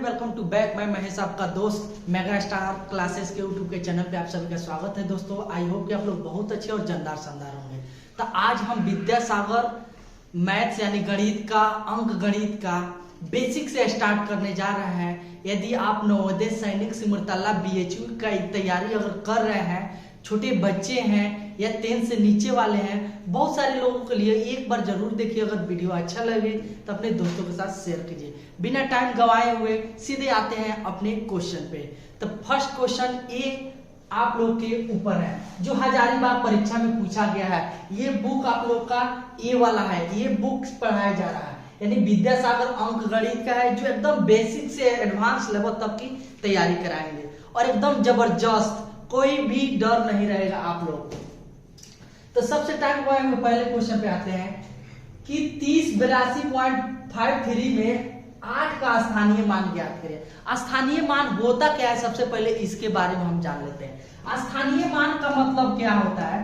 Welcome to back. मैं महेश आपका दोस्त मेगा स्टार क्लासेस के यूट्यूब के चैनल पे आप सभी का स्वागत है। दोस्तों आई होप कि आप लोग बहुत अच्छे और जानदार शानदार होंगे। तो आज हम विद्यासागर मैथ्स यानी गणित का अंक गणित का बेसिक से स्टार्ट करने जा रहे हैं। यदि आप नवोदय सैनिक सिमरताला बीएचयू का तैयारी अगर कर रहे हैं, छोटे बच्चे हैं या 10 से नीचे वाले हैं, बहुत सारे लोगों के लिए एक बार जरूर देखिए। अगर वीडियो अच्छा लगे तो अपने दोस्तों के साथ शेयर कीजिए। बिना टाइम गवाए हुए सीधे आते हैं अपने क्वेश्चन पे। तो फर्स्ट क्वेश्चन ए आप लोग के ऊपर है, जो हजारीबाग परीक्षा में पूछा गया है। ये बुक आप लोग का ए वाला है, ये बुक पढ़ाया जा रहा है, यानी विद्यासागर अंक गणित का है, जो एकदम बेसिक से एडवांस लेवल तक की तैयारी कराएंगे और एकदम जबरदस्त, कोई भी डर नहीं रहेगा आप लोग। तो सबसे टाइम पहले क्वेश्चन पे आते हैं कि 3082.53 में 8 का स्थानीय मान ज्ञात करें। स्थानीय मान होता क्या है, सबसे पहले इसके बारे में हम जान लेते हैं। स्थानीय मान का मतलब क्या होता है?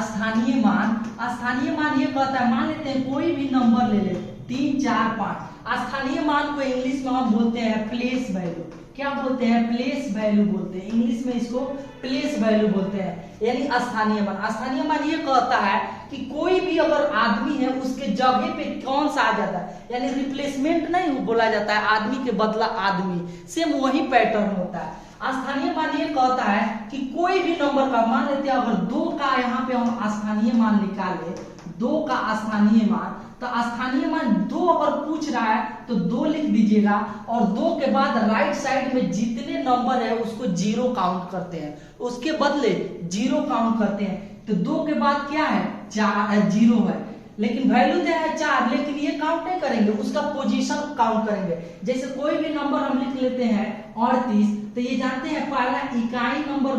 स्थानीय मान ये कहता है, मान लेते हैं कोई भी नंबर ले ले 3 4 5। स्थानीय मान को इंग्लिश में हम बोलते हैं प्लेस वैल्यू। क्या बोलते हैं? प्लेस वैल्यू बोलते हैं, इंग्लिश में इसको प्लेस वैल्यू बोलते हैं, यानी स्थानीय मान। स्थानीय मान ये कहता है कि कोई भी अगर आदमी है उसके जगह पे कौन सा आ जाता है, यानी रिप्लेसमेंट नहीं बोला जाता है, आदमी के बदला आदमी, सेम वही पैटर्न होता है। स्थानीय मान ये कहता है कि कोई भी नंबर का, मान लेते हैं अगर 2 का यहाँ पे हम स्थानीय मान निकाले, 2 का स्थानीय मान, तो स्थानीय मान 2 अगर पूछ रहा है तो 2 लिख दीजिएगा और 2 के बाद राइट साइड में जितने नंबर है उसको 0 काउंट करते हैं, उसके बदले 0 काउंट करते हैं। तो 2 के बाद क्या है? 0 है, लेकिन वैल्यू दिया है 4, लेकिन ये काउंट नहीं करेंगे, उसका पोजीशन काउंट करेंगे। जैसे कोई भी नंबर हम लिख लेते हैं 38, तो ये जानते हैं पहला इकाई नंबर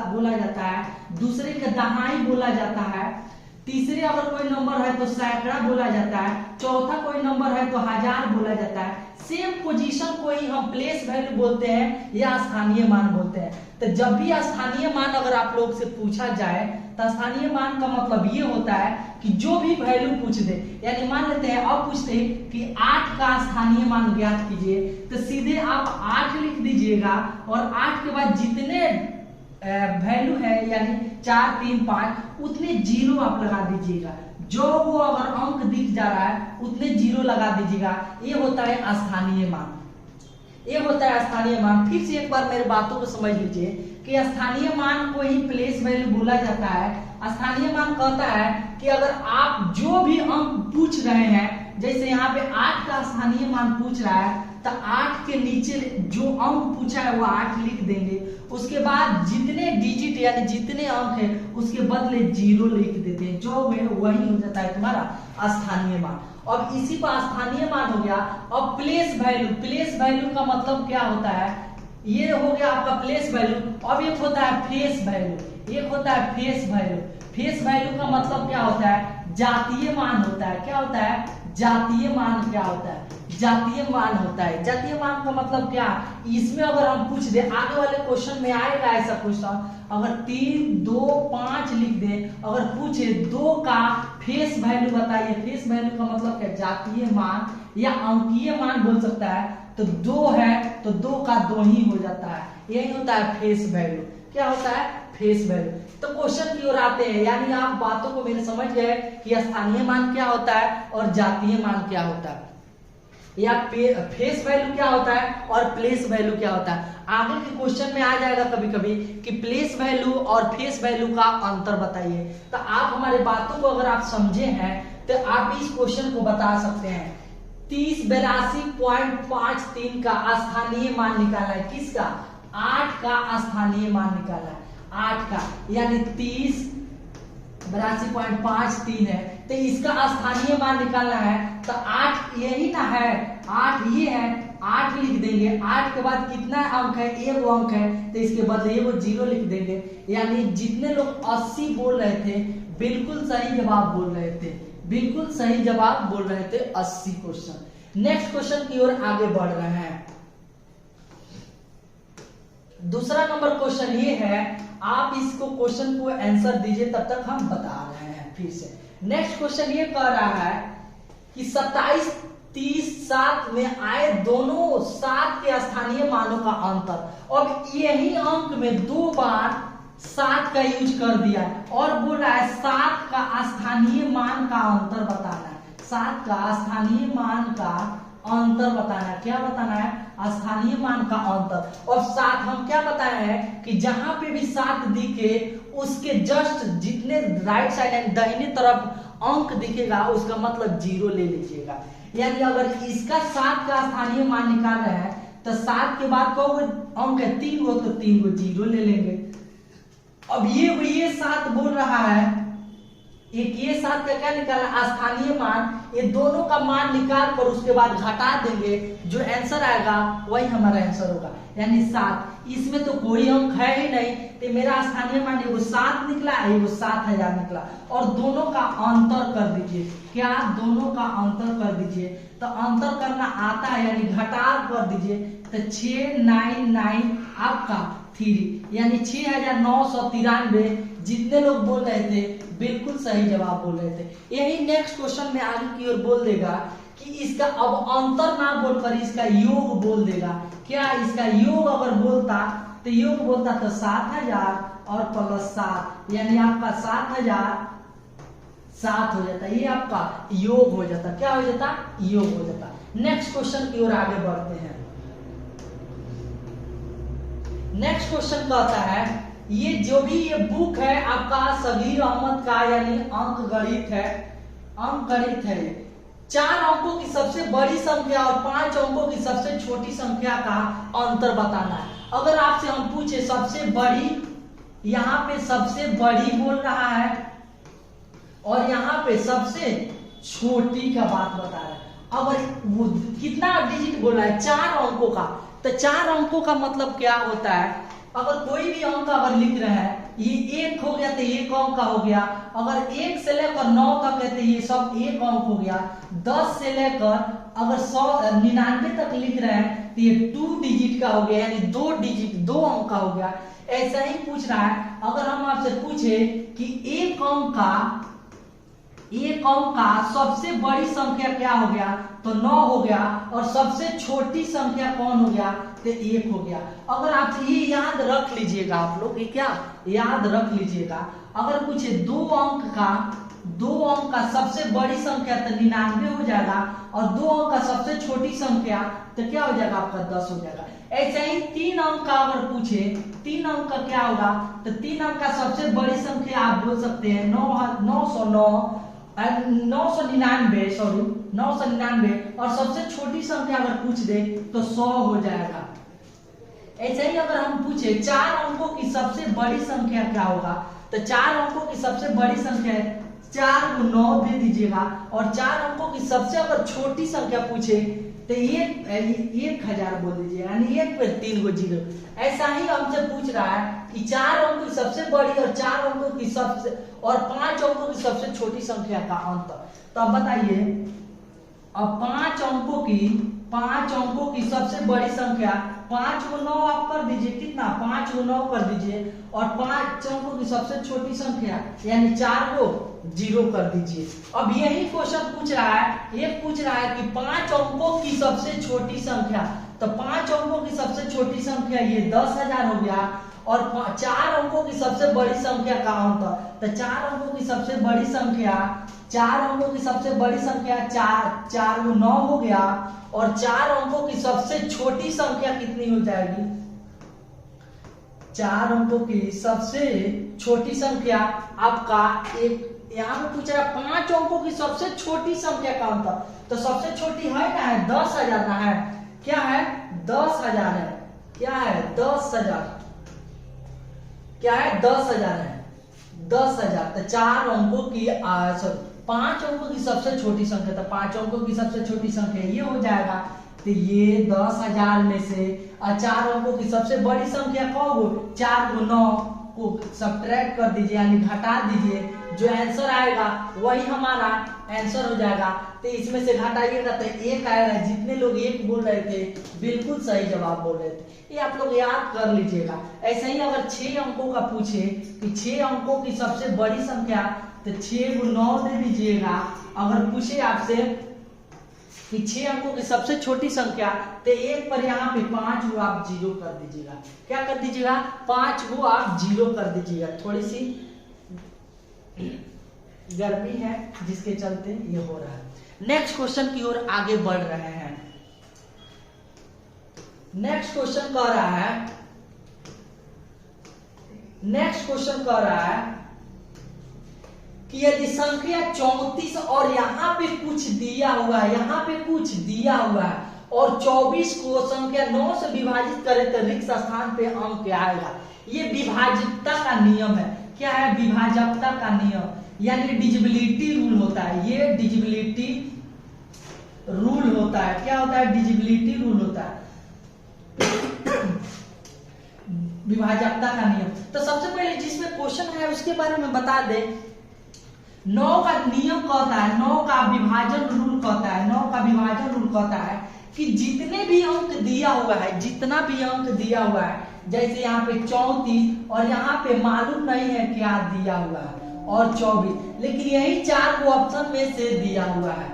बोला जाता है, दूसरे का दहाई बोला जाता है, तीसरे अगर कोई नंबर है तो सैकड़ा बोला जाता है, चौथा कोई नंबर है तो हजार बोला जाता है। सेम पोजीशन को ही हम प्लेस वैल्यू बोलते हैं या स्थानीय मान बोलते हैं। तो जब भी स्थानीय मान अगर आप लोग से पूछा जाए तो स्थानीय मान का मतलब ये होता है कि जो भी वैल्यू पूछ दे, यानी मान लेते हैं अब पूछते हैं कि 8 का स्थानीय मान ज्ञात कीजिए, तो सीधे आप 8 लिख दीजिएगा और 8 के बाद जितने वैल्यू है यानी 4 3 5 उतने 0 आप लगा दीजिएगा। जो वो अगर अंक दिख जा रहा है उतने 0 लगा दीजिएगा। ये होता है स्थानीय मान, ये होता है स्थानीय मान। फिर से एक बार मेरे बातों को समझ लीजिए कि स्थानीय मान को ही प्लेस वैल्यू बोला जाता है। स्थानीय मान कहता है कि अगर आप जो भी अंक पूछ रहे हैं, जैसे यहाँ पे 8 का स्थानीय मान पूछ रहा है, तो 8 के नीचे जो अंक पूछा है वो 8 लिख देंगे, उसके बाद जितने डिजिट यानी जितने अंक है उसके बदले 0 लिख देते हैं, जो वही हो जाता है तुम्हारा स्थानीय मान। अब इसी पर स्थानीय मान हो गया। अब प्लेस वैल्यू, प्लेस वैल्यू का मतलब क्या होता है? ये हो गया आपका प्लेस वैल्यू। अब एक होता है फेस वैल्यू, एक होता है फेस वैल्यू। फेस वैल्यू का मतलब क्या होता है? जातीय मान होता है। क्या होता है? जातीय मान क्या होता है? जातीय मान होता है। जातीय मान का मतलब क्या? इसमें अगर हम पूछ दे, आगे वाले क्वेश्चन में आएगा ऐसा क्वेश्चन, अगर 3 2 5 लिख दे, अगर पूछे 2 का फेस वैल्यू बताइए, फेस वैल्यू का मतलब क्या? जातीय मान या अंकीय मान बोल सकता है। तो 2 है तो 2 का 2 ही हो जाता है, यही होता है फेस वैल्यू। क्या होता है? Face value. तो क्वेश्चन की ओर आते हैं, यानी आप बातों को मेरे समझ गए कि स्थानीय मान क्या होता है और जातीय मान क्या होता है, या फेस वैल्यू क्या होता है और प्लेस वैल्यू क्या होता है। आगे के क्वेश्चन में आ जाएगा कभी कभी कि प्लेस वैल्यू और फेस वैल्यू का अंतर बताइए। तो आप हमारे बातों को अगर आप समझे हैं तो आप इस क्वेश्चन को बता सकते हैं। 3082.53 का स्थानीय मान निकाला है, किसका? 8 का स्थानीय मान निकाला है, 8 का, यानी 3082.53 है, तो इसका स्थानीय मान निकालना है। तो 8 यही ना है, 8 ये है, 8 लिख देंगे। 8 के बाद कितना अंक है? 1 अंक है, तो इसके बदले वो 0 लिख देंगे। यानी जितने लोग 80 बोल रहे थे बिल्कुल सही जवाब बोल रहे थे, बिल्कुल सही जवाब बोल रहे थे 80 क्वेश्चन। नेक्स्ट क्वेश्चन की ओर आगे बढ़ रहे हैं। दूसरा नंबर क्वेश्चन ये है, आप इसको क्वेश्चन को आंसर दीजिए, तब तक हम बता रहे हैं फिर से। नेक्स्ट क्वेश्चन ये कह रहा है कि 27 7 में आए दोनों 7 के स्थानीय मानों का अंतर। अब यही अंक में 2 बार 7 का यूज कर दिया है और बोल रहा है 7 का स्थानीय मान का अंतर बताना है। 7 का स्थानीय मान का अंतर बताना है। क्या बताना है? स्थानीय मान का अंतर। और 7 हम क्या बताए हैं कि जहां पे भी 7 दिखे उसके जस्ट जितने राइट साइड एंड दाहिने तरफ अंक दिखेगा उसका मतलब 0 ले लीजिएगा। यानी अगर इसका 7 का स्थानीय मान निकाल रहे हैं तो 7 के बाद को अंक है 3 गो, तो 3 गो 0 ले लेंगे। अब ये 7 बोल रहा है, एक ये 7 का क्या निकालना स्थानीय मान, ये दोनों का मान निकाल कर उसके बाद घटा देंगे, जो आंसर आएगा वही हमारा आंसर होगा। यानी 7, इसमें तो कोई अंक है ही नहीं, तो मेरा स्थानीय मान एगो 7 निकला, एगो 7000 निकला। और दोनों का अंतर कर दीजिए। क्या? दोनों का अंतर कर दीजिए। तो अंतर करना आता है यानी घटा कर दीजिए, तो 699 आपका 3 यानी 6993। जितने लोग बोल रहे थे बिल्कुल सही जवाब बोल रहे थे। यही नेक्स्ट क्वेश्चन में आगे की ओर बोल देगा कि इसका अब अंतर ना बोलकर इसका योग बोल देगा। क्या? इसका योग अगर बोलता तो योग बोलता तो 7000 और प्लस 7 यानी आपका 7007 हो जाता। ये आपका योग हो जाता। क्या हो जाता? योग हो जाता। नेक्स्ट क्वेश्चन की ओर आगे बढ़ते हैं। नेक्स्ट क्वेश्चन कहता है, ये जो भी ये बुक है आपका सगीर अहमद का यानी अंक गणित है, अंक गणित है। 4 अंकों की सबसे बड़ी संख्या और 5 अंकों की सबसे छोटी संख्या का अंतर बताना है। अगर आपसे हम पूछे सबसे बड़ी, यहाँ पे सबसे बड़ी बोल रहा है और यहाँ पे सबसे छोटी का बात बता रहा है। अगर वो कितना डिजिट बोल रहा है? 4 अंकों का, तो 4 अंकों का मतलब क्या होता है? अगर कोई भी अंक अगर लिख रहे हैं, ये 1 हो गया तो 1 अंक का हो गया। अगर 1 से लेकर 9 तक है तो ये सब 1 अंक हो गया। 10 से लेकर अगर 199 तक लिख रहे हैं तो ये 2 डिजिट का हो गया, यानी 2 डिजिट 2 अंक का हो गया। ऐसा ही पूछ रहा है। अगर हम आपसे पूछे कि एक अंक का सबसे बड़ी संख्या क्या हो गया, तो 9 हो गया। और सबसे छोटी संख्या कौन हो गया, तो 1 हो गया। अगर आप ये याद रख लीजिएगा, आप लोग ये क्या याद रख लीजिएगा, अगर पूछे 2 अंक का सबसे बड़ी संख्या तो 99 हो जाएगा, और 2 अंक का सबसे छोटी संख्या तो क्या हो जाएगा आपका 10 हो जाएगा। ऐसे ही 3 अंक का अगर पूछे, 3 अंक का क्या होगा, तो 3 अंक का सबसे बड़ी संख्या आप बोल सकते हैं 999 और सबसे छोटी संख्या अगर पूछ दे तो 100 हो जाएगा। ऐसे ही अगर हम पूछे 4 अंकों की सबसे बड़ी संख्या क्या होगा, तो 4 अंकों की सबसे बड़ी संख्या है 4 को 9 दे दीजिएगा। और 4 अंकों की सबसे अगर छोटी संख्या पूछे तो 1000 बोल दीजिए, यानी 1 पे 3 गो 0। ऐसा ही हमसे पूछ रहा है कि 4 अंकों की सबसे बड़ी और 4 अंकों की सबसे और 5 अंकों की सबसे छोटी संख्या का अंतर। तो अब बताइए, अब 5 अंकों की सबसे बड़ी संख्या 5 को 9 आप कर दीजिए, कितना 5 को 9 कर दीजिए। और 5 अंकों की सबसे छोटी संख्या यानी 4 को 0 कर दीजिए। अब यही क्वेश्चन पूछ रहा है, ये पूछ रहा है कि 5 अंकों की सबसे छोटी संख्या, तो 5 अंकों की सबसे छोटी संख्या ये 10,000 हो गया। और 4 अंकों की सबसे बड़ी संख्या का अंतर, तो 4 अंकों की सबसे बड़ी संख्या 4 को 9 हो गया। और 4 अंकों की सबसे छोटी संख्या कितनी हो जाएगी, 4 अंकों की सबसे छोटी संख्या आपका एक, यहाँ पे पूछ रहा है 5 अंकों की सबसे छोटी संख्या का अंतर, तो सबसे छोटी है ना, है 10,000 ना, है क्या है 10,000 है, क्या है 10,000, क्या है 10,000 है 10,000। तो 4 अंकों की 5 अंकों की सबसे छोटी संख्या, तो 5 अंकों की सबसे छोटी संख्या ये हो जाएगा। तो ये 10,000 में से 4 अंकों की सबसे बड़ी संख्या कौन हो, 4 को 9 को सब्ट्रैक्ट कर दीजिए, यानी घटा दीजिए, जो आंसर आएगा वही हमारा आंसर हो जाएगा। तो इसमें से घटाइएगा तो 1 आएगा। जितने लोग 1 बोल रहे थे बिल्कुल सही जवाब बोल रहे थे, ये आप लोग याद कर लीजिएगा। ऐसे ही अगर 6 अंकों का पूछे कि 6 अंकों की सबसे बड़ी संख्या, तो 6 को 9 दे दीजिएगा। अगर पूछे आपसे कि 6 अंकों की सबसे छोटी संख्या, तो 1 पर यहाँ पे 5 को आप 0 कर दीजिएगा। क्या कर दीजिएगा? 5 को आप 0 कर दीजिएगा। थोड़ी सी गर्मी है जिसके चलते ये हो रहा है। नेक्स्ट क्वेश्चन की ओर आगे बढ़ रहे हैं। नेक्स्ट क्वेश्चन कह रहा है कि यदि संख्या 34 और यहाँ पे कुछ दिया हुआ है, और 24 को संख्या 9 से विभाजित करे तो रिक्त स्थान पे अंक क्या आएगा? ये विभाजकता का नियम है। क्या है? विभाजकता का नियम, यानी डिजिबिलिटी रूल होता है। ये डिजिबिलिटी रूल होता है। क्या होता है? डिजिबिलिटी रूल होता है, विभाजकता का नियम। तो सबसे पहले जिसमें क्वेश्चन है उसके बारे में बता दे। 9 का नियम कहता है, 9 का विभाजन रूल कहता है कि जितने भी अंक दिया हुआ है, जैसे यहाँ पे 34 और यहाँ पे मालूम नहीं है क्या दिया हुआ है, और 24, लेकिन यही 4 को ऑप्शन में से दिया हुआ है।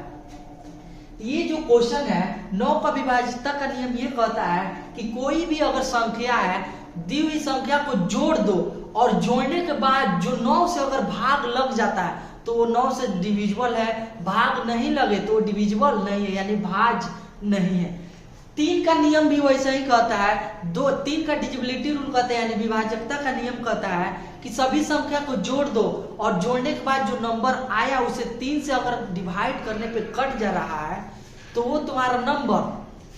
ये जो क्वेश्चन है, 9 का विभाजकता का नियम ये कहता है कि कोई भी अगर संख्या है, दी हुई संख्या को जोड़ दो और जोड़ने के बाद जो 9 से अगर भाग लग जाता है तो वो 9 से डिविजिबल है, भाग नहीं लगे तो डिविजिबल नहीं है, यानी भाज नहीं है। 3 का नियम भी वैसे ही कहता है। 3 का डिजिबिलिटी रूल कहता है, यानी विभाजकता का नियम कहता है कि सभी संख्या को जोड़ दो और जोड़ने के बाद जो नंबर आया उसे 3 से अगर डिवाइड करने पे कट जा रहा है तो वो तुम्हारा नंबर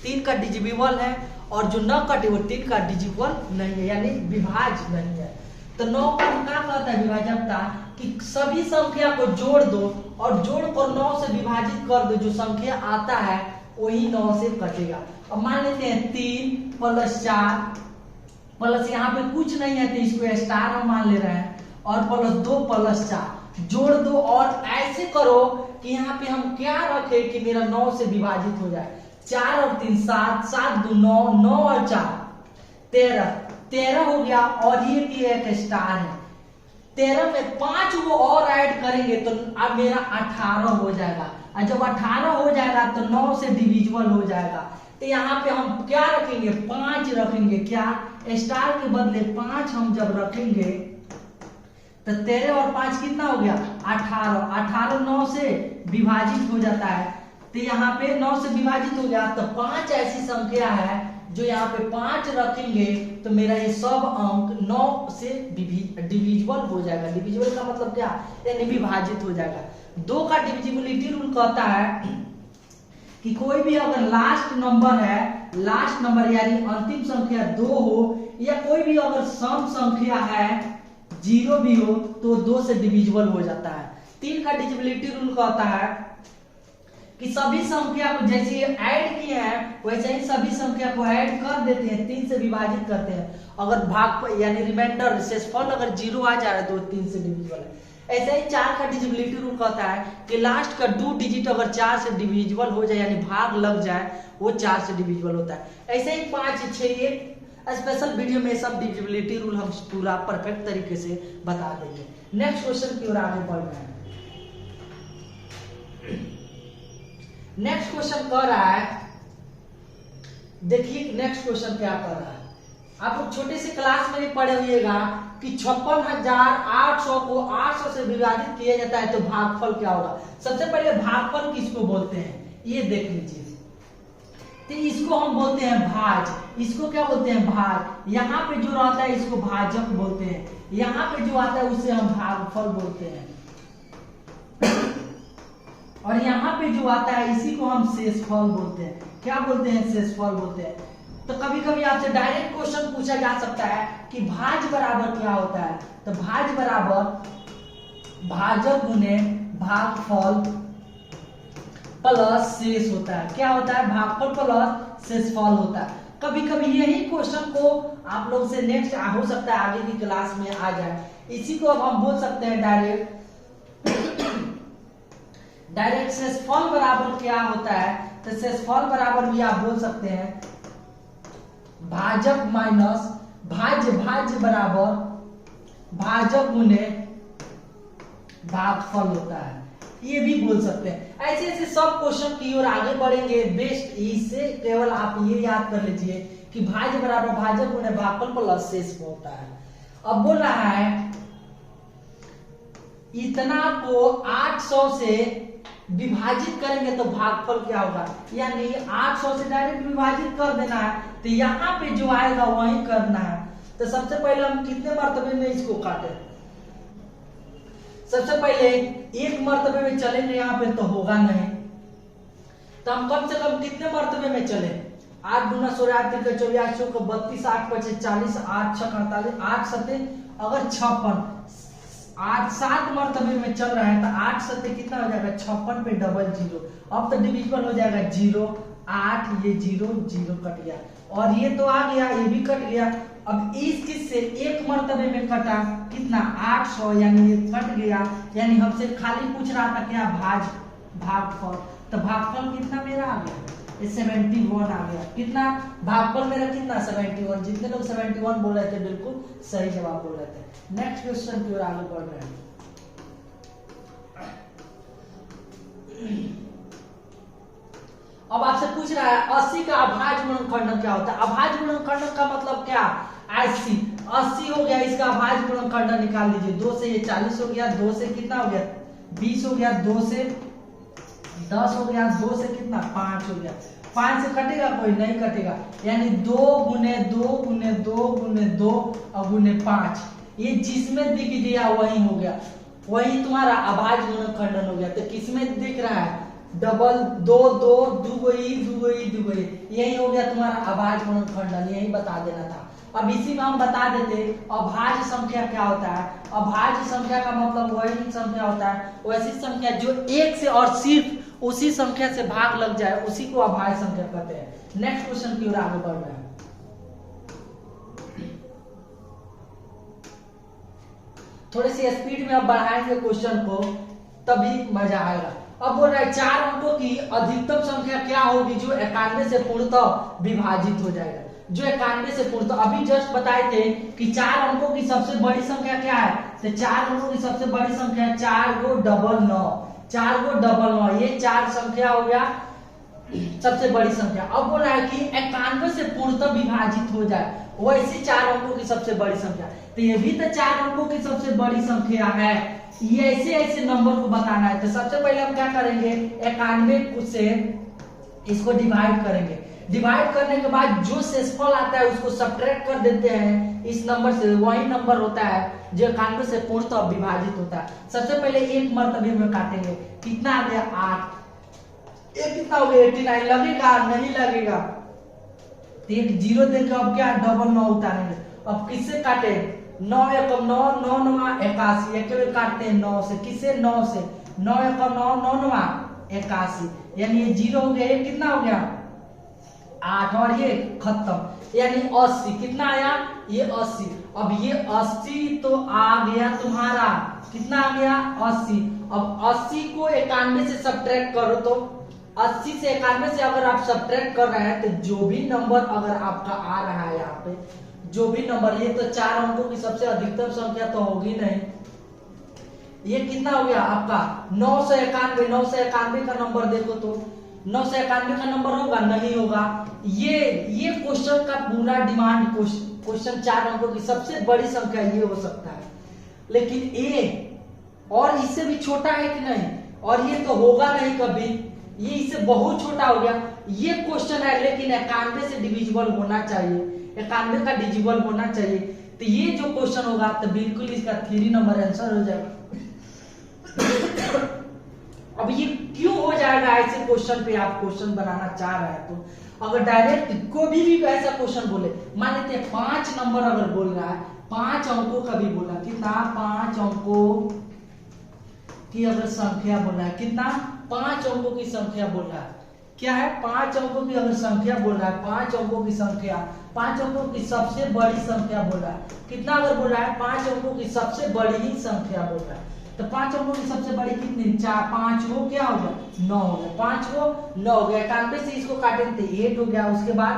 3 का डिजिबल है, और जो न कटे वो 3 का डिजिबल नहीं है, यानी विभाज नहीं है। तो 9 का क्या कहता है विभाजकता? कि सभी संख्या को जोड़ दो और जोड़कर 9 से विभाजित कर दो, जो संख्या आता है वही 9 से कटेगा। अब मान लेते हैं 3 + 4 प्लस यहाँ पे कुछ नहीं है तो इसको स्टार हम मान ले रहे हैं, और +2 + 4 जोड़ दो, और ऐसे करो कि यहाँ पे हम क्या रखे कि मेरा 9 से विभाजित हो जाए। 4 और 3 7, 7 2 9, 9 और 4 13 हो गया, और ये भी एक स्टार है। 13 में 5 वो और ऐड करेंगे तो अब मेरा 18 हो जाएगा, और जब 18 हो जाएगा तो 9 से डिविजिबल हो जाएगा। तो यहाँ पे हम क्या रखेंगे? 5 रखेंगे। क्या? स्टार के बदले 5 हम जब रखेंगे तो 13 और 5 कितना हो गया? 18। 18 9 से विभाजित हो जाता है, तो यहाँ पे 9 से विभाजित हो गया, तो 5 ऐसी संख्या है जो यहाँ पे 5 रखेंगे तो मेरा ये सब अंक 9 से डिविजिबल हो जाएगा। डिविजिबल का मतलब क्या? यानी विभाजित हो जाएगा। 2 का डिविजिबिलिटी रूल कहता है कि कोई भी अगर लास्ट नंबर यानी अंतिम संख्या 2 हो, या कोई भी अगर सम संख्या है 0 भी हो तो 2 से डिविजिबल हो जाता है। 3 का डिविजिबिलिटी रूल कहता है कि सभी संख्या को जैसे ऐड किए हैं वैसे ही सभी संख्या को ऐड कर देते हैं, 3 से विभाजित करते हैं। अगर भाग यानी रिमाइंडर शेषफल अगर 0 आ जा रहा है तो 3 से डिविजिबल है। ऐसे ही 4 का डिविजिबिलिटी रूल कहता है कि लास्ट का 2 डिजिट अगर 4 से डिविजिबल हो जाए यानी भाग लग जाए वो 4 से डिविजिबल होता है। ऐसे ही 5 6 एक स्पेशल वीडियो में सब डिविजिबिलिटी रूल हम पूरा परफेक्ट तरीके से बता देंगे। नेक्स्ट क्वेश्चन की ओर आगे बढ़ रहे हैं। नेक्स्ट क्वेश्चन कह रहा है, देखिए नेक्स्ट क्वेश्चन क्या कर रहा है। आप लोग छोटे से क्लास में पढ़े हुएगा कि 56,800 को 800 से विभाजित किया जाता है तो भागफल क्या होगा। सबसे पहले भागफल किसको बोलते हैं ये देख लीजिए। तो इसको हम बोलते हैं भाज। इसको क्या बोलते हैं? भाज। यहाँ पे जो रहता है इसको भाजक बोलते हैं, यहाँ पे जो आता है उसे हम भागफल बोलते हैं, और यहाँ पे जो आता है इसी को हम शेषफल बोलते हैं। क्या बोलते हैं? शेषफल बोलते हैं। तो कभी कभी आपसे डायरेक्ट क्वेश्चन पूछा जा सकता है कि भाज बराबर क्या होता है। तो भाज बराबर भाजक गुने भागफल प्लस शेष होता है। क्या होता है? भागफल प्लस शेषफल होता है। कभी कभी यही क्वेश्चन को आप लोग से नेक्स्ट हो सकता है आगे की क्लास में आ जाए। इसी को अब हम बोल सकते हैं डायरेक्ट शेषफल बराबर क्या होता है। तो शेषफल बराबर भी आप बोल सकते हैं भाजक माइनस भाज्य बराबर भाजक गुने भागफल होता है। ये भी बोल सकते हैं। ऐसे ऐसे सब क्वेश्चन की ओर आगे बढ़ेंगे। बेस्ट इससे केवल आप ये याद कर लीजिए कि भाज्य बराबर भाजक गुणे भागफल प्लस शेष होता है। अब बोल रहा है इतना को 800 से विभाजित करेंगे तो भागफल क्या होगा, यानी 800 से डायरेक्ट विभाजित कर देना है, तो यहाँ पे जो आएगा वही करना है। तो सबसे पहले हम कितने मर्तबे में इसको काटे, सबसे पहले एक मर्तबे में चलेंगे यहाँ पे तो होगा नहीं, तो हम कम से कम कितने मर्तबे में चले, 8 गुना 16 3 24 8 32 8 5 40 8 6 48 8 7 अगर 56 8 7 मर्तबे में चल रहा है तो 8 7 कितना हो जाएगा 56 पे डबल जीरो। अब तो डिविजिबल हो जाएगा 0 8 ये 0 0 कट गया और ये तो आ गया ये भी कट गया। अब इस किससे एक मर्तबे में कटा कितना 800 यानी ये कट गया, यानी हमसे खाली पूछ रहा था क्या भागफल, तो भागफल कितना मेरा आ गया 71 आ गया। कितना भागफल मेरा कितना 71, जितने लोग 71 बोल रहे थे बिल्कुल सही जवाब बोल रहे थे। नेक्स्ट क्वेश्चन की ओर आगे बढ़ रहे हैं। अब आपसे पूछ रहा है 80 का अभाज्य गुणनखंड क्या होता है। अभाज्य गुणनखंड का मतलब क्या, 80 हो गया, इसका अभाज्य गुणनखंड निकाल लीजिए। 2 से ये 40 हो गया, 2 से कितना हो गया 20 हो गया, 2 से 10 हो गया, 2 से कितना 5 हो गया। 5 से कटेगा कोई नहीं कटेगा, यानी 2 गुने 2 गुने 2 गुने 2 और गुने 5, ये जिसमें दिख गया वही हो गया, वही तुम्हारा अभाज्य गुणनखंड हो गया। तो किसमें दिख रहा है डबल 2 2 दुगोई दुगोई दुगोई, यही हो गया तुम्हारा अभाज्य गुणनखंड, यही बता देना था। अब इसी में हम बता देते अभाज्य संख्या क्या होता है। अभाज्य संख्या का मतलब वही संख्या होता है, वैसी संख्या जो एक से और सिर्फ उसी संख्या से भाग लग जाए उसी को अभाज्य संख्या कहते हैं। नेक्स्ट क्वेश्चन की ओर आगे बढ़ रहे हैं। थोड़ी सी स्पीड में अब बढ़ाएंगे क्वेश्चन को तभी मजा आएगा। अब बोल रहा है 4 अंकों की अधिकतम संख्या क्या होगी जो 91 से पूर्णतः विभाजित हो जाएगा। जो 91 से पूर्णतः, अभी जस्ट बताए थे कि 4 अंकों की सबसे बड़ी संख्या क्या है, तो 4 अंकों की सबसे बड़ी संख्या 4 को डबल 9, 4 को डबल 9, ये 4 संख्या हो गया सबसे बड़ी संख्या। अब बोल रहा है कि 91 से पूर्णतः विभाजित हो जाए वैसे 4 अंकों की सबसे बड़ी संख्या, तो ये भी तो 4 अंकों की सबसे बड़ी संख्या है। ये ऐसे ऐसे नंबर को बताना है, तो सबसे पहले हम क्या करेंगे 91 से इसको डिवाइड करेंगे। डिवाइड करने के बाद जो शेषफल आता है उसको सब्ट्रैक्ट कर देते हैं इस नंबर से, वही नंबर होता है जो 91 से पूर्णतः विभाजित होता है। सबसे पहले एक मर्तबे में काटेंगे, कितना आ गया 8, ये कितना हो गया 89, लगेगा नहीं लगेगा, तो एक जीरो देकर अब क्या डबल 9 उतारेंगे। अब किससे काटे 9 एकम 9 9 9 81, एक काटते हैं 9 से, किससे 9 से, 9 एकम 9 9 9 81, यानी ये जीरो हो गया, ये कितना हो गया 8 और ये खत्म, यानी 80, कितना आया ये 80। अब ये 80 तो आ गया तुम्हारा, कितना आ गया 80। अब 80 को 91 से सब्ट्रैक्ट करो, तो 80 से 91 से अगर आप सब्ट्रैक्ट कर रहे हैं तो जो भी नंबर अगर आपका आ रहा है यहाँ पे, जो भी नंबर, ये तो 4 अंकों की सबसे अधिकतम संख्या तो होगी नहीं, ये कितना हो गया आपका 991। 991 का नंबर देखो तो 991 का नंबर होगा नहीं होगा। ये क्वेश्चन का पूरा डिमांड क्वेश्चन 4 अंकों की सबसे बड़ी संख्या ये हो सकता है, लेकिन ए और इससे भी छोटा है कि नहीं, और ये तो होगा नहीं कभी, ये इससे बहुत छोटा हो गया। ये क्वेश्चन है लेकिन 91 से डिविजिबल होना चाहिए, 91 का डिविजिबल होना चाहिए, तो ये जो क्वेश्चन होगा तो बिल्कुल इसका 3 नंबर आंसर हो जाएगा। अब ये क्यों हो जाएगा ऐसे क्वेश्चन पे आप क्वेश्चन बनाना चाह रहे हैं, तो अगर डायरेक्ट कोई भी ऐसा क्वेश्चन बोले, मान लेते हैं 5 नंबर अगर बोल रहा है, 5 अंकों का भी बोला, कितना 5 अंकों की अगर संख्या बोल रहा है, कितना 5 अंकों की संख्या बोल रहा है, क्या है 5 अंकों की अगर संख्या बोल रहा है, 5 अंकों की संख्या, 5 अंकों की सबसे बड़ी संख्या बोल रहा है, कितना अगर बोल रहा है 5 अंकों की सबसे बड़ी ही संख्या बोल रहा है, तो 5 अंकों की सबसे बड़ी कितनी 4, 5 हो क्या हो गया 9 हो गया, 5 को 9 हो गया, 91 से इसको काटेंगे 8 हो गया, उसके बाद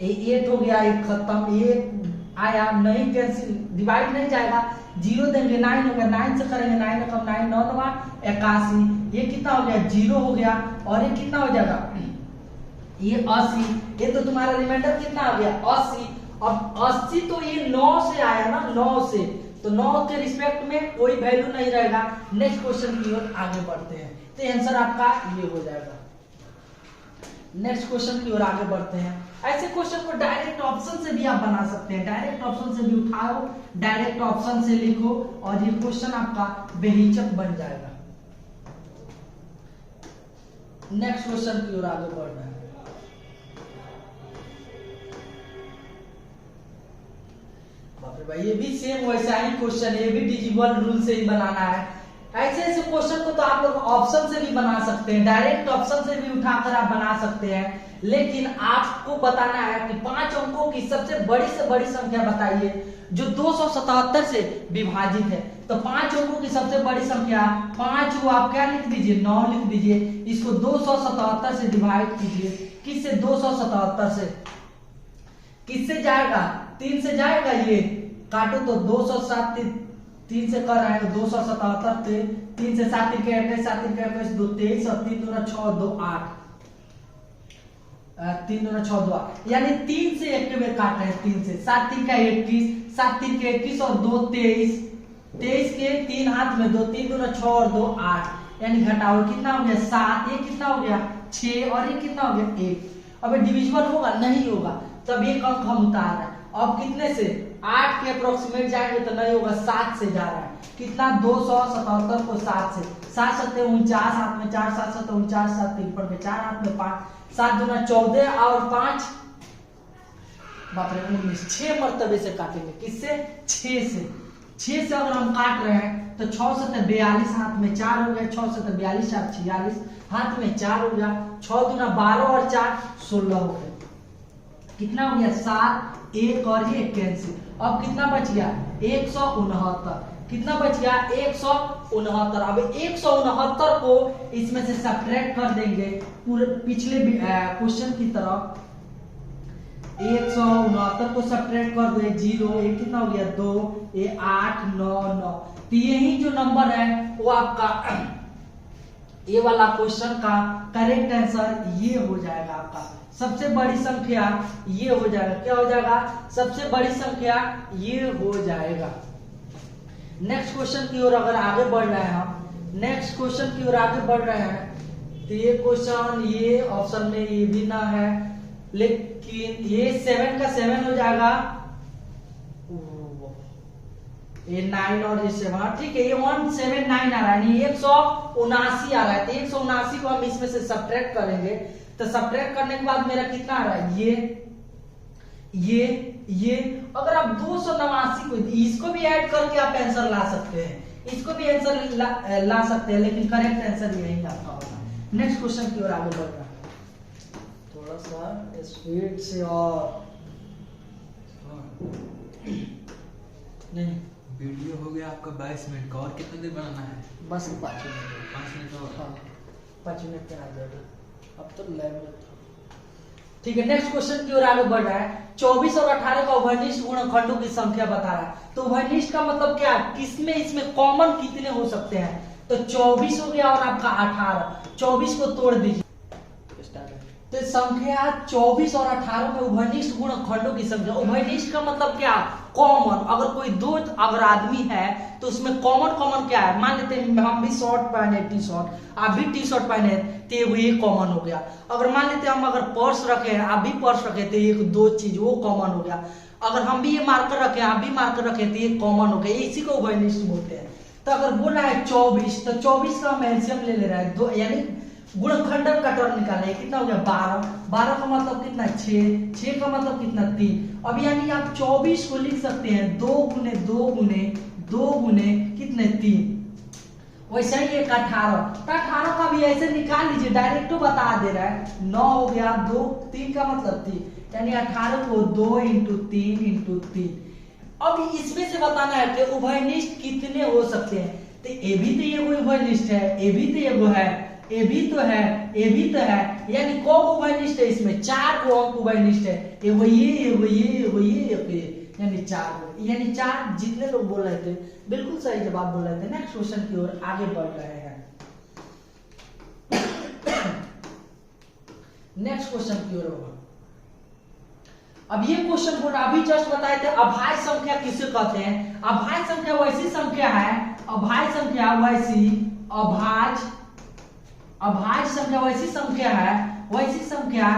8 हो गया, एक खत्म, आया, नहीं कैंसिल, डिवाइड नहीं जाएगा, 0 देंगे 9 होगा, 9 से करेंगे 9 कम 9 9 81, ये कितना हो गया 0 हो गया, और ये कितना हो जाएगा ये 80, ये तो तुम्हारा रिमाइंडर कितना आ गया 80। अब 80 तो ये 9 से आया ना, 9 से, तो 9 के रिस्पेक्ट में कोई वैल्यू नहीं रहेगा। नेक्स्ट क्वेश्चन की ओर आगे बढ़ते हैं, तो आंसर आपका ये हो जाएगा। नेक्स्ट क्वेश्चन की ओर आगे बढ़ते हैं। ऐसे क्वेश्चन को डायरेक्ट ऑप्शन से भी आप बना सकते हैं, डायरेक्ट ऑप्शन से भी उठाओ, डायरेक्ट ऑप्शन से लिखो, और ये क्वेश्चन आपका बेहिचक बन जाएगा। नेक्स्ट क्वेश्चन की ओर आगे बढ़ना है। बाप रे भाई, ये भी सेम वैसा ही क्वेश्चन है, ये भी डिजिबल रूल से ही बनाना है। ऐसे ऐसे क्वेश्चन को तो आप लोग ऑप्शन से भी बना सकते हैं, डायरेक्ट ऑप्शन से भी उठाकर आप बना सकते हैं, लेकिन आपको बताना है कि 5 अंकों की सबसे बड़ी से बड़ी संख्या बताइए जो 277 से विभाजित है। तो 5 अंकों की सबसे बड़ी संख्या 5 को आप क्या लिख दीजिए 9 लिख दीजिए, इसको 277 से डिवाइड कीजिए, किससे 277 से, किससे जाएगा 3 से जाएगा, ये काटो तो 207 3 से कर रहे हैं 277 थे, 3 से 7 3 के 21 7 3 के 21 2 23 और 3 दूना 6 2 8 3 दूना 6 2 8, यानी 3 से एक के बेर काट रहे हैं, 3 से 7 3 का 21 7 3 के 21 और 2 23 23 के 3 हाथ में 2 3 दूना 6 और 2 8, यानी घटाओ कितना हो गया 7, ये कितना हो गया 6 और ये कितना हो गया 1। अब डिविजिबल होगा नहीं होगा, तब एक अंक हम उतार रहे हैं। अब कितने से 8 के अप्रोक्सीमेट जाएंगे तो नहीं होगा, 7 से जा रहा है, कितना 277 को 7 से, 7 7 49 हाथ में 4 7 7 49 7 3 पर 4 हाथ में 5 7 दूना 14 और 5 बाप रे 19, 6 मरतबे से काटेंगे, किससे 6 से, 6 से अगर हम काट रहे हैं तो 6 7 42 हाथ में 4 हो गया, 6 7 42 4 46 हाथ में 4 हो गया, 6 दूना 12 और 4 16 हो गया, कितना हो गया 7 1 और ये कैंसिल। अब कितना बच गया 169, कितना बच गया 169। अब 169 को इसमें से सब्ट्रैक्ट कर देंगे पूरे पिछले क्वेश्चन की तरह, 169 को सब्ट्रैक्ट कर दो, 0 ये कितना हो गया 2 ये 8 9 9, तो यही जो नंबर है वो आपका ये वाला क्वेश्चन का करेक्ट आंसर ये हो जाएगा। आपका सबसे बड़ी संख्या ये हो जाएगा, क्या हो जाएगा सबसे बड़ी संख्या ये हो जाएगा। नेक्स्ट क्वेश्चन की ओर अगर आगे बढ़ रहे हैं हम, नेक्स्ट क्वेश्चन की ओर आगे बढ़ रहे हैं, तो ये क्वेश्चन ये ऑप्शन में ये भी ना है, लेकिन ये 7 का 7 हो जाएगा, ये 9 और ये 7, ठीक है, ये 179 आ रहा है, 179 आ रहा है, तो 179 को हम इसमें से सब्ट्रैक्ट करेंगे, तो सब्ट्रैक्ट करने के बाद मेरा कितना आ रहा है ये अगर आप 289 को इसको भी ऐड करके आप आंसर ला सकते हैं, इसको भी आंसर ला सकते हैं, लेकिन करेक्ट आंसर यही आपका होगा। नेक्स्ट क्वेश्चन की ओर आगे बढ़ रहा है, थोड़ा सा स्पीड से, और नहीं वीडियो हो गया आपका 22 मिनट का, और कितना देर बनाना है? बस 5 मिनट, 5 मिनट और, हाँ 5 मिनट पे आ जाएगा। अब तो लेवल ठीक है। नेक्स्ट क्वेश्चन की ओर आगे बढ़ रहा है, 24 और 18 का उभयनिष्ठ गुणनखंडों की संख्या बता रहा है। तो उभयनिष्ठ का मतलब क्या, किसमें इसमें कॉमन कितने हो सकते हैं, तो 24 हो गया और आपका 18, 24 को तोड़ दीजिए, तो संख्या 24 और 18 में उभयनिष्ठ गुणनखंडों की संख्या, उभयनिष्ठ का मतलब क्या कॉमन, अगर कोई दो अगर आदमी है तो उसमें कॉमन क्या है, मान लेते हैं हम भी शॉर्ट पहने टी शर्ट, आप भी टी शर्ट पहने, तो ये कॉमन हो गया। अगर मान लेते हैं हम अगर पर्स रखे हैं, आप भी पर्स रखे, तो ये दो चीज वो कॉमन हो गया। अगर हम भी ये मार्कर रखे, आप भी मार्कर रखे, तो ये कॉमन हो गया, इसी को उभयनिष्ठ बोलते हैं। तो अगर बोल रहा है 24, तो 24 का हम एलसीएम ले रहा है, दो यानी गुणनखंड का टर्म निकालना है, कितना हो गया 12, 12 का मतलब कितना 6, 6 का मतलब कितना 3। अब यानी आप 24 को लिख सकते हैं 2 गुने 2 गुने 2 गुने कितने 3, वैसा ही एक 18, तो 18 का भी ऐसे निकाल लीजिए, डायरेक्ट तो बता दे रहा है, 9 हो गया 2 3 का मतलब 3, यानी 18 को 2 इंटू 3। अब इसमें से बताना है कि उभयनिष्ठ कितने हो सकते हैं, तो ए भी तो ये उभयनिष्ठ है, ए भी तो ये है, ए भी तो है, ए भी तो है, यानी कौन उभयनिष्ठ है, इसमें 4 को अंक उभयनिष्ठ है, एगो ये एगो ये एगो ये, यानी 4 हो गए, यानी 4 जितने लोग बोल रहे थे बिल्कुल सही जवाब बोल रहे थे। नेक्स्ट क्वेश्चन की ओर आगे बढ़ रहे हैं। नेक्स्ट क्वेश्चन की ओर होगा। अब ये क्वेश्चन को अभी जस्ट बताए थे, अभाज्य संख्या किसे कहते हैं? अभाज्य संख्या वैसी संख्या है, अभाज्य संख्या वैसी अभाज्य संख्या वैसी संख्या है, वैसी संख्या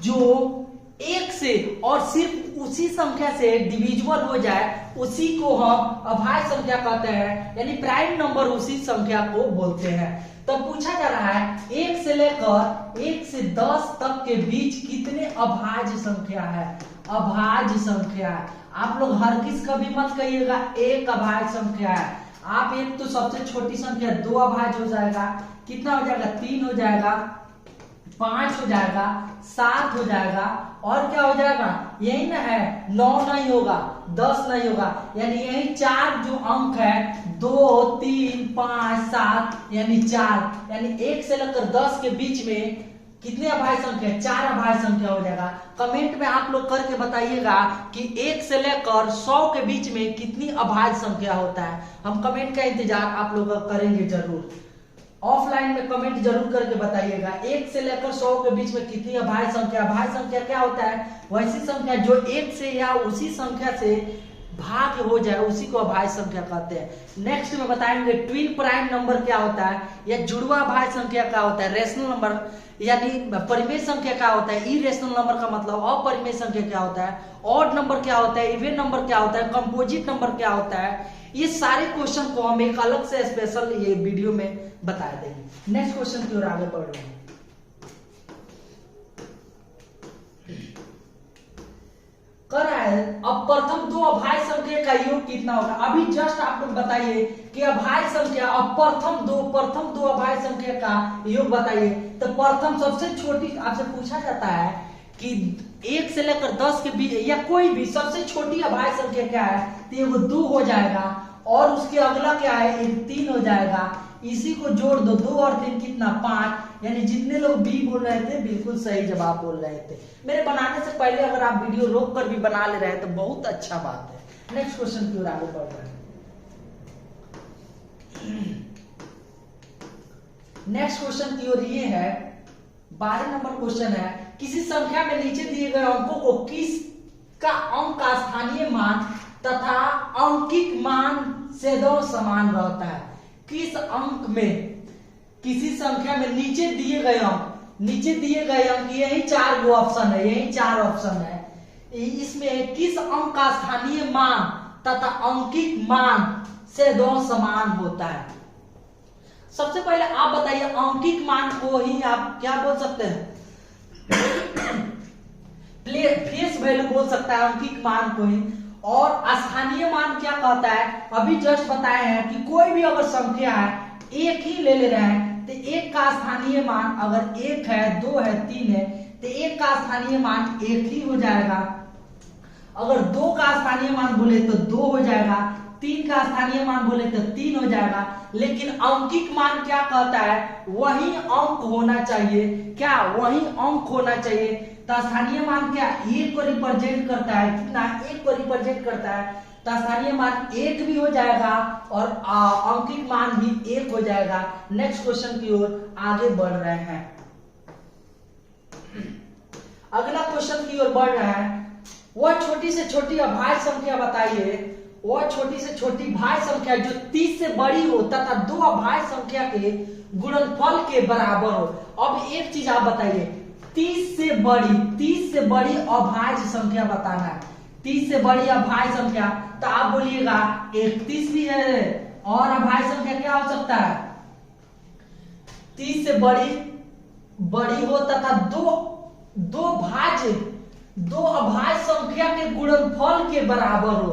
जो एक से और सिर्फ उसी संख्या से डिविजिबल हो जाए, उसी को हम अभाज्य संख्या कहते हैं, यानी प्राइम नंबर उसी संख्या को बोलते हैं। तो पूछा जा रहा है 1 से लेकर 1 से 10 तक के बीच कितने अभाज्य संख्या है? अभाज्य संख्या है। आप लोग हर किस कभी मत कहिएगा एक अभाज्य संख्या है। आप एक तो सबसे छोटी संख्या 2 अभाज्य हो जाएगा, कितना हो जाएगा? 3 हो जाएगा, 5 हो जाएगा, 7 हो जाएगा, और क्या हो जाएगा? यही ना है, 9 नहीं होगा, 10 नहीं होगा, यानी यही 4 जो अंक है 2, 3, 5, 7 यानी 4, यानी 1 से लेकर 10 के बीच में कितने अभाज्य संख्या? 4 अभाज्य संख्या हो जाएगा। कमेंट में आप लोग करके बताइएगा कि 1 से लेकर 100 के बीच में कितनी अभाज्य संख्या होता है। हम कमेंट का इंतजार आप लोग करेंगे जरूर। ऑफलाइन में कमेंट जरूर करके बताइएगा 1 से लेकर 100 के बीच में कितनी अभाज्य संख्या। अभाज्य संख्या क्या होता है? वैसी संख्या जो 1 से या उसी संख्या से भाग हो जाए, उसी को अभाज्य संख्या कहते हैं। नेक्स्ट में बताएंगे ट्विन प्राइम नंबर क्या होता है, या जुड़वा अभाज्य संख्या क्या होता है, रेशनल नंबर यानी परिमेय संख्या क्या होता है, इरेशनल नंबर का मतलब अपरिमेय संख्या क्या होता है, ऑड नंबर क्या होता है, इवन नंबर क्या होता है, कंपोजिट नंबर क्या होता है। ये सारे क्वेश्चन को हम एक अलग से स्पेशल ये वीडियो में बता देंगे। नेक्स्ट क्वेश्चन की ओर आगे बढ़ रहे हैं। कर रहा है अब प्रथम 2 अभाज्य संख्या का योग कितना होगा? अभी जस्ट आप लोग बताइए कि अभाज्य संख्या अब प्रथम दो अभाज्य संख्या का योग बताइए। तो प्रथम सबसे छोटी आपसे पूछा जाता है कि 1 से लेकर 10 के बीच या कोई भी सबसे छोटी अभाज्य संख्या क्या है? तो ये वो 2 हो जाएगा, और उसके अगला क्या है? एक 3 हो जाएगा। इसी को जोड़ दो, 2 और 3 कितना? 5, यानी जितने लोग बी बोल रहे थे बिल्कुल सही जवाब बोल रहे थे। मेरे बनाने से पहले अगर आप वीडियो रोक कर भी बना ले रहे हैं तो बहुत अच्छा बात है। नेक्स्ट क्वेश्चन की ओर आगे बढ़ रहे हैं। नेक्स्ट क्वेश्चन की ओर ये है, 12 नंबर क्वेश्चन है, किसी संख्या में नीचे दिए गए अंकों को किसका अंक का स्थानीय मान तथा अंकिक मान से दो समान रहता है? किस अंक में, किसी संख्या में नीचे दिए गए अंक यही 4 ऑप्शन है, यही 4 ऑप्शन है, इसमें किस अंक का स्थानीय मान तथा अंकिक मान से दो समान होता है? सबसे पहले आप बताइए अंकिक मान को ही आप क्या बोल सकते हैं? फेस वैल्यू बोल सकता है अंकिक मान को ही। और स्थानीय मान क्या कहता है? अभी जस्ट बताए हैं कि कोई भी अगर संख्या है, एक ही ले रहे हैं, तो एक का स्थानीय मान अगर 1 है, 2 है, 3 है, तो एक का स्थानीय मान 1 ही हो जाएगा। अगर 2 का स्थानीय मान बोले तो 2 हो जाएगा, 3 का स्थानीय मान बोले तो 3 हो जाएगा। लेकिन अंकिक मान क्या कहता है? वही अंक होना चाहिए। क्या? वही अंक होना चाहिए। तो स्थानीय मान क्या? 1 को रिप्रेजेंट करता है। कितना? 1 को रिप्रेजेंट करता है, तो स्थानीय मान 1 भी हो जाएगा और अंकिक मान भी 1 हो जाएगा। नेक्स्ट क्वेश्चन की ओर आगे बढ़ रहे हैं। अगला क्वेश्चन की ओर बढ़ रहे हैं, वह छोटी से छोटी अभाज्य संख्या बताइए, वह छोटी से छोटी भाज्य संख्या जो 30 से बड़ी हो तथा 2 अभाज्य संख्या के गुणनफल के बराबर हो। अब एक चीज आप बताइए, 30 से बड़ी अभाज्य संख्या बताना है। 30 से बड़ी अभाज्य संख्या, तो आप बोलिएगा 31 भी है, और अभाज्य संख्या क्या हो सकता है? 30 से बड़ी हो तथा दो अभाज्य संख्या के गुणनफल के बराबर हो।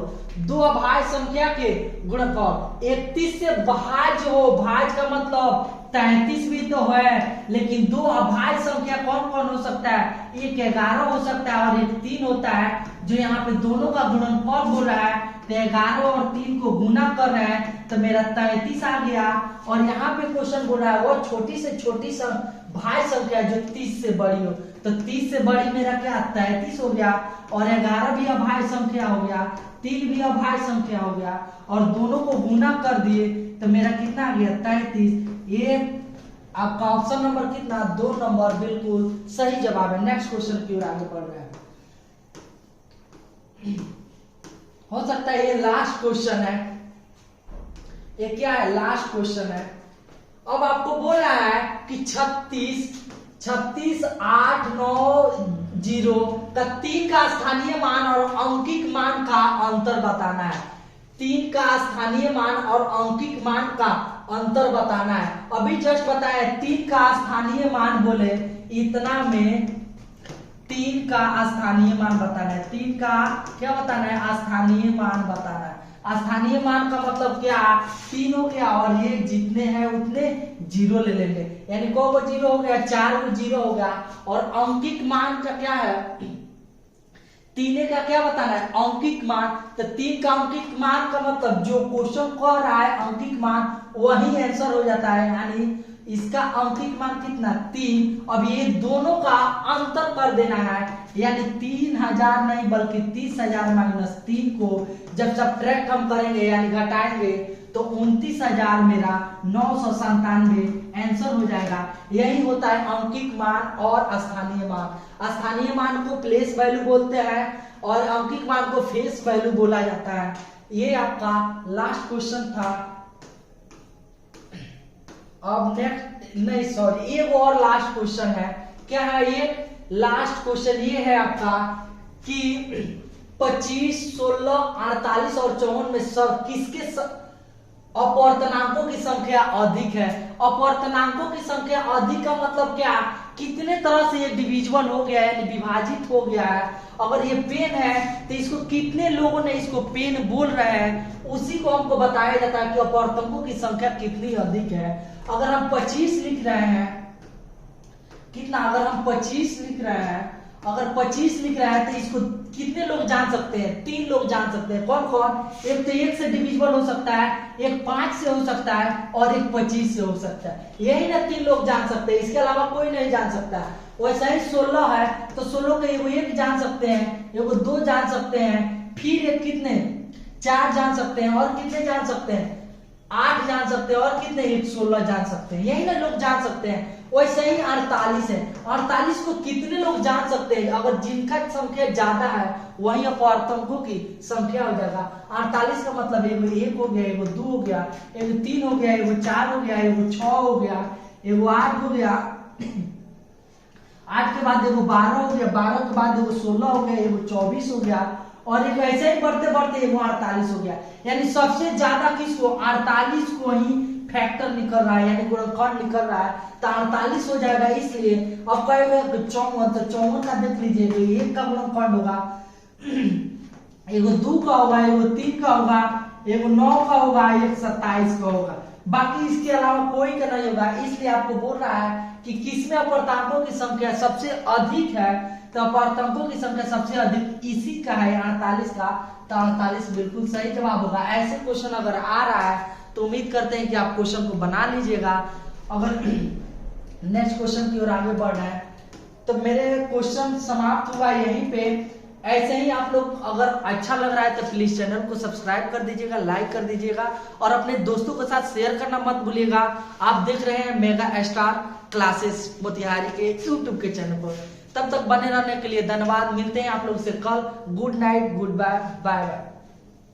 2 अभाज्य संख्या के गुणनफल 31 से भाज्य हो। भाज्य का मतलब 33 भी तो है, लेकिन 2 अभाज्य संख्या कौन कौन हो सकता है? एक 11 हो सकता है और एक 3 होता है, जो यहाँ पे दोनों का गुणनफल हो रहा है। तो 11 और 3 को गुना कर रहे हैं तो मेरा 33 आ गया। और यहाँ पे क्वेश्चन बोल रहा है वो छोटी से छोटी भाज्य संख्या जो 30 से बड़ी हो, तो 30 से बड़ी मेरा क्या 33 हो गया, और 11 भी अभाज्य संख्या हो गया, 3 भी अभाज्य संख्या हो गया, और दोनों को गुना कर दिए तो मेरा कितना आ गया 33। ये आपका ऑप्शन नंबर कितना 2 नंबर बिल्कुल सही जवाब है। नेक्स्ट क्वेश्चन की ओर आगे बढ़ रहे हैं। हो सकता है ये लास्ट क्वेश्चन है, ये क्या है लास्ट क्वेश्चन है। अब आपको बोल रहा है कि 36 8 9 0 का 3 का स्थानीय मान और अंकिक मान का अंतर बताना है। 3 का स्थानीय मान और अंकिक मान का अंतर बताना है। अभी जस्ट बताया 3 का स्थानीय मान बोले इतना में 3 का स्थानीय मान बताना है। 3 का क्या बताना है स्थानीय मान बताना है। स्थानीय मान का मतलब क्या 3 हो गया, और ये जितने हैं उतने 0 ले लेंगे, यानी को 0 हो गया 4 को 0 हो गया। और अंकिक मान का क्या है 3 का क्या बताना है अंकिक मान, तो 3 का अंकिक मान का मतलब जो क्वेश्चन कह रहा है अंकिक मान वही आंसर हो जाता है, यानी इसका अंकिक मान कितना 3। अब ये दोनों का अंतर कर देना है, यानी 3000 नहीं बल्कि 30,000 माइनस 3 को जब सब्ट्रैक्ट हम करेंगे यानी घटाएंगे तो 29,000 मेरा 997 आंसर हो जाएगा। यही होता है अंकिक मान और स्थानीय मान। स्थानीय मान को प्लेस वैल्यू बोलते हैं और अंकिक मान को फेस वैल्यू बोला जाता है। ये आपका लास्ट क्वेश्चन था। अब नेक्स्ट नहीं सॉरी एक और लास्ट क्वेश्चन है। क्या है ये लास्ट क्वेश्चन? ये है आपका कि 25 16 48 और 54 में सब किसके अपवर्तनांकों की संख्या अधिक है। अपवर्तनांकों की संख्या अधिक का मतलब क्या, कितने तरह से ये डिविजिबल हो गया है यानी विभाजित हो गया है। अगर ये पेन है तो इसको कितने लोगों ने इसको पेन बोल रहे हैं उसी को हमको बताया जाता है कि अपवर्तनांकों की संख्या कितनी अधिक है। अगर हम 25 लिख रहे हैं कितना, अगर हम 25 लिख रहे हैं, अगर 25 लिख रहा है तो इसको कितने लोग जान सकते हैं? 3 लोग जान सकते हैं। कौन कौन? एक तो 1 से डिविजिबल हो सकता है, एक 5 से हो सकता है और एक 25 से हो सकता है। यही ना 3 लोग जान सकते हैं, इसके अलावा कोई नहीं जान सकता। वैसा ही 16 है तो 16 का एगो 1 जान सकते हैं, एगो 2 जान सकते हैं, फिर एक कितने 4 जान सकते हैं, और कितने जान सकते हैं 8 जान सकते हैं, और कितने 16 जान सकते हैं। यही ना लोग जान सकते हैं। वैसे ही 48 है, 48 को कितने लोग जान सकते हैं? अगर जिनका संख्या ज्यादा है वही अपवर्तनांकों की संख्या हो जाएगा। 48 का मतलब एगो 1 हो गया, एगो 2 हो गया, एगो 3 हो गया, एगो 4 हो गया, एगो 6 हो गया, एगो 8 हो गया, 8 के बाद एगो 12 हो गया, 12 के बाद एगो 16 हो गया, एगो 24 हो गया, और एक ऐसे ही बढ़ते बढ़ते एगो 48 हो गया। यानी सबसे ज्यादा किसको 48 को ही फैक्टर निकल रहा है यानी गुणनखंड निकल रहा है, तो 48 हो जाएगा। इसलिए अब कहेगा 54 तो 54 का देख लीजिए 1 का गुणनखंड होगा, एगो 2 का होगा, एगो 3 का होगा, एगो 9 का होगा, एक 27 का होगा, बाकी इसके अलावा कोई का नहीं होगा। इसलिए आपको बोल रहा है कि किसमें अपवर्तनांकों की संख्या सबसे अधिक है, तो अपवर्तनांकों की संख्या सबसे अधिक इसी का है 48 का, तो 48 बिल्कुल सही जवाब होगा। ऐसे क्वेश्चन अगर आ रहा है तो उम्मीद करते हैं कि आप क्वेश्चन को बना लीजिएगा। अगर नेक्स्ट क्वेश्चन की ओर आगे बढ़ना है तो मेरे क्वेश्चन समाप्त हुआ यहीं पे। ऐसे ही आप लोग अगर अच्छा लग रहा है तो प्लीज चैनल को सब्सक्राइब कर दीजिएगा, लाइक कर दीजिएगा और अपने दोस्तों के साथ शेयर करना मत भूलिएगा। आप देख रहे हैं मेगा स्टार क्लासेस मोतिहारी के यूट्यूब के चैनल पर। तब तक बने रहने के लिए धन्यवाद। मिलते हैं आप लोग से कल। Good night, goodbye, bye bye.